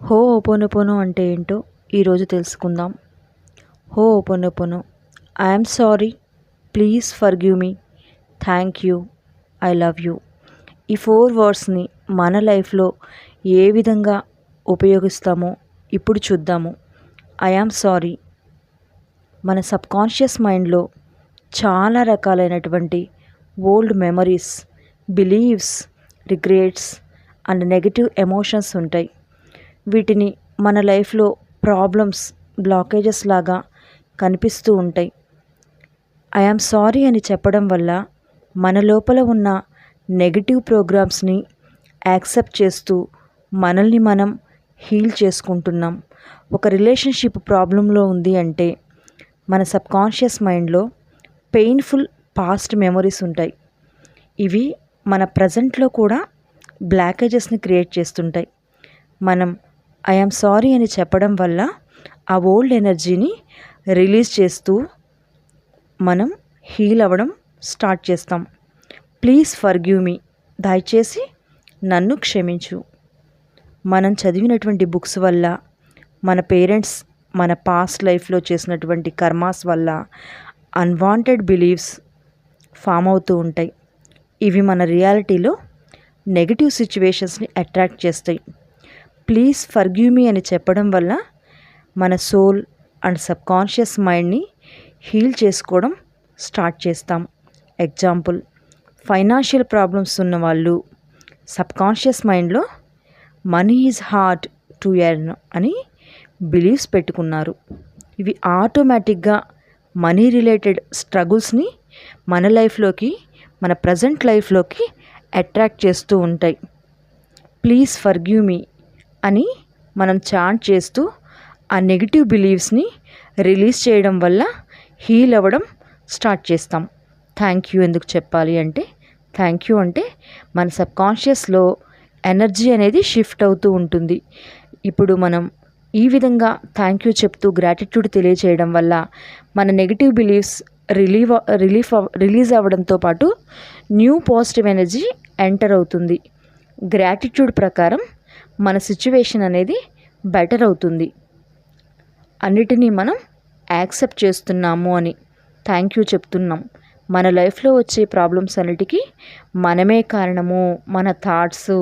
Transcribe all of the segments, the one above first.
Ho'oponopono అంటే ఏంటో ఈరోజు తెలుసుకుందాం. Ho'oponopono. I'm sorry, please forgive me, thank you, I love you. ఈ 4 వర్డ్స్ని మన లైఫ్లో ఏ విధంగా ఉపయోగిస్తామో ఇప్పుడు చూద్దాము. ఐఆమ్ సారీ మన సబ్కాన్షియస్ మైండ్లో చాలా రకాలైనటువంటి old memories, believes, regrets and negative emotions ఉంటాయి. వీటిని మన లైఫ్లో ప్రాబ్లమ్స్, బ్లాకేజెస్ లాగా కనిపిస్తూ ఉంటాయి. ఐఆమ్ సారీ అని చెప్పడం వల్ల మన లోపల ఉన్న నెగటివ్ ప్రోగ్రామ్స్ని యాక్సెప్ట్ చేస్తూ మనల్ని మనం హీల్ చేసుకుంటున్నాం. ఒక రిలేషన్షిప్ ప్రాబ్లంలో ఉంది అంటే మన సబ్కాన్షియస్ మైండ్లో పెయిన్ఫుల్ పాస్ట్ మెమరీస్ ఉంటాయి. ఇవి మన ప్రజెంట్లో కూడా బ్లాకేజెస్ని క్రియేట్ చేస్తుంటాయి. మనం ఐఆమ్ సారీ అని చెప్పడం వల్ల ఆ ఓల్డ్ ఎనర్జీని రిలీజ్ చేస్తూ మనం హీల్ అవ్వడం స్టార్ట్ చేస్తాం. ప్లీజ్ ఫర్గివ్ మీ, దయచేసి నన్ను క్షమించు. మనం చదివినటువంటి బుక్స్ వల్ల, మన పేరెంట్స్ మన పాస్ట్ లైఫ్లో చేసినటువంటి కర్మాస్ వల్ల అన్వాంటెడ్ బిలీవ్స్ ఫామ్ అవుతూ ఉంటాయి. ఇవి మన రియాలిటీలో నెగటివ్ సిచ్యువేషన్స్ని అట్రాక్ట్ చేస్తాయి. ప్లీజ్ ఫర్గివ్ మీ అని చెప్పడం వల్ల మన సోల్ అండ్ సబ్కాన్షియస్ మైండ్ని హీల్ చేసుకోవడం స్టార్ట్ చేస్తాం. ఎగ్జాంపుల్, ఫైనాన్షియల్ ప్రాబ్లమ్స్ ఉన్న వాళ్ళు సబ్కాన్షియస్ మైండ్లో money is hard to earn అని బిలీవ్స్ పెట్టుకున్నారు. ఇవి ఆటోమేటిక్గా మనీ రిలేటెడ్ స్ట్రగుల్స్ని మన లైఫ్లోకి, మన ప్రజెంట్ లైఫ్లోకి అట్రాక్ట్ చేస్తూ ఉంటాయి. ప్లీజ్ ఫర్గివ్ మీ అని మనం చాంట్ చేస్తూ ఆ నెగిటివ్ బిలీవ్స్ని రిలీజ్ చేయడం వల్ల హీల్ అవ్వడం స్టార్ట్ చేస్తాం. థ్యాంక్ యూ ఎందుకు చెప్పాలి అంటే, థ్యాంక్ యూ అంటే మన సబ్కాన్షియస్లో ఎనర్జీ అనేది షిఫ్ట్ అవుతూ ఉంటుంది. ఇప్పుడు మనం ఈ విధంగా థ్యాంక్ యూ చెప్తూ గ్రాటిట్యూడ్ తెలియచేయడం వల్ల మన నెగిటివ్ బిలీవ్స్ రిలీజ్ అవ్వడంతో పాటు న్యూ పాజిటివ్ ఎనర్జీ ఎంటర్ అవుతుంది. గ్రాటిట్యూడ్ ప్రకారం మన సిచ్యువేషన్ అనేది బెటర్ అవుతుంది. అన్నిటినీ మనం యాక్సెప్ట్ చేస్తున్నాము అని థ్యాంక్ యూ చెప్తున్నాం. మన లైఫ్లో వచ్చే ప్రాబ్లమ్స్ అన్నిటికీ మనమే కారణము, మన థాట్స్,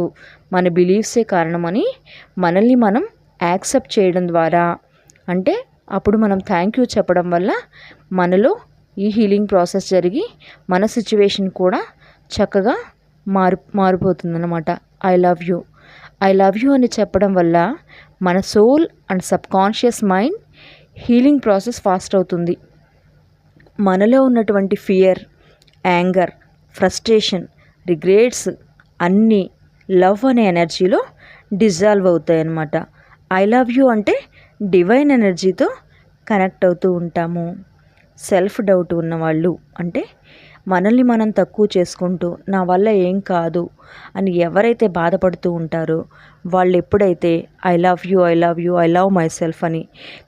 మన బిలీవ్సే కారణమని మనల్ని మనం యాక్సెప్ట్ చేయడం ద్వారా, అంటే అప్పుడు మనం థ్యాంక్ యూ చెప్పడం వల్ల మనలో ఈ హీలింగ్ ప్రాసెస్ జరిగి మన సిచ్యువేషన్ కూడా చక్కగా మారిపోతుందన్నమాట. I love you, I love you అని చెప్పడం వల్ల మన soul and subconscious mind healing process fast అవుతుంది. మనలో ఉన్నటువంటి ఫియర్, యాంగర్, ఫ్రస్ట్రేషన్, రిగ్రెట్స్ అన్నీ లవ్ అనే ఎనర్జీలో డిజాల్వ్ అవుతాయి అన్నమాట. ఐ లవ్ యూ అంటే డివైన్ ఎనర్జీతో కనెక్ట్ అవుతూ ఉంటాము. సెల్ఫ్ డౌట్ ఉన్నవాళ్ళు, అంటే మనల్ని మనం తక్కువ చేసుకుంటూ నా వల్ల ఏం కాదు అని ఎవరైతే బాధపడుతూ ఉంటారో వాళ్ళు ఎప్పుడైతే I love you, I love you, I love my self అని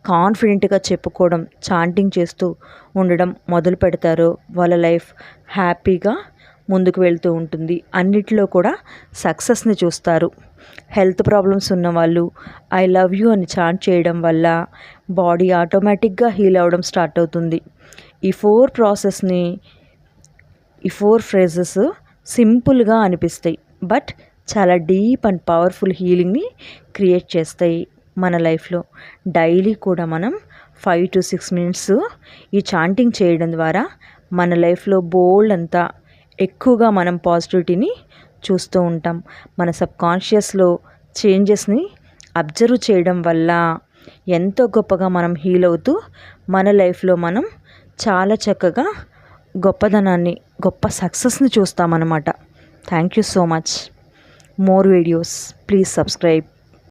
కాన్ఫిడెంట్గా చెప్పుకోవడం, చాంటింగ్ చేస్తూ ఉండడం మొదలు పెడతారో వాళ్ళ లైఫ్ హ్యాపీగా ముందుకు వెళ్తూ ఉంటుంది. అన్నిటిలో కూడా సక్సెస్ని చూస్తారు. హెల్త్ ప్రాబ్లమ్స్ ఉన్నవాళ్ళు ఐ లవ్ యూ అని చాంట్ చేయడం వల్ల బాడీ ఆటోమేటిక్గా హీల్ అవ్వడం స్టార్ట్ అవుతుంది. ఈ 4 ఫ్రేజెస్ సింపుల్గా అనిపిస్తాయి, బట్ చాలా డీప్ అండ్ పవర్ఫుల్ హీలింగ్ని క్రియేట్ చేస్తాయి మన లైఫ్లో. డైలీ కూడా మనం 5 to 6 minutes ఈ చాంటింగ్ చేయడం ద్వారా మన లైఫ్లో బోల్డ్ అంతా ఎక్కువగా మనం పాజిటివిటీని చూస్తూ ఉంటాం. మన సబ్కాన్షియస్లో చేంజెస్ని అబ్జర్వ్ చేయడం వల్ల ఎంతో గొప్పగా మనం హీల్ అవుతూ మన లైఫ్లో మనం చాలా చక్కగా గొప్పదనాన్ని, గొప్ప సక్సెస్ని చూస్తామన్నమాట. Thank you so much. More videos, please subscribe.